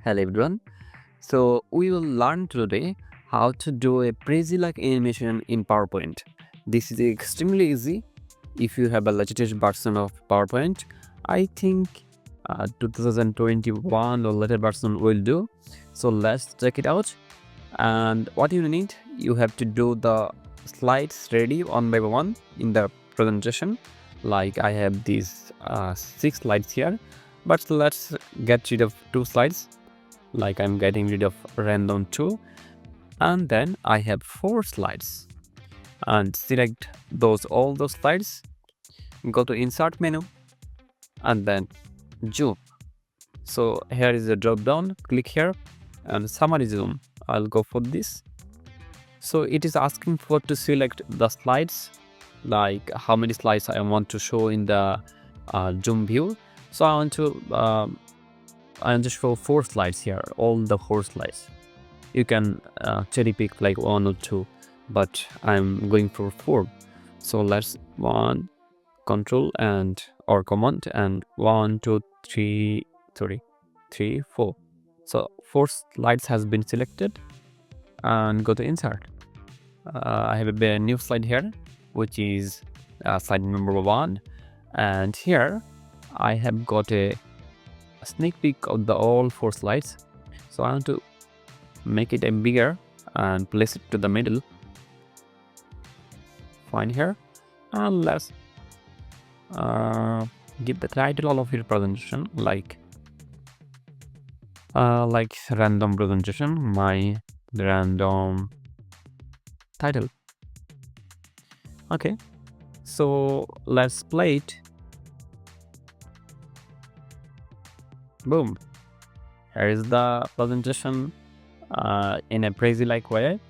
Hello everyone. So we will learn today how to do a Prezi-like animation in PowerPoint. This is extremely easy if you have a latest version of PowerPoint. I think 2021 or later version will do. So let's check it out. And what you need, you have to do the slides ready one by one in the presentation. Like I have these 6 slides here, but let's get rid of 2 slides. Like I'm getting rid of random 2, and then I have 4 slides, and select all those slides, go to insert menu, and then zoom. So here is the drop down, click here and summary zoom. I'll go for this. So it is asking for to select the slides, like how many slides I want to show in the zoom view. So I want to show 4 slides here, all the 4 slides. You can cherry pick like 1 or 2, but I'm going for 4. So let's control and or command and 1 2 3 3 4. So 4 slides has been selected, and go to insert. I have a new slide here, which is slide number 1, and here I have got a sneak peek of the all 4 slides. So I want to make it a bigger and place it to the middle. Fine here, and let's give the title of your presentation like random presentation, my random title. Okay, so let's play it. Boom, here is the presentation in a Prezi-like way.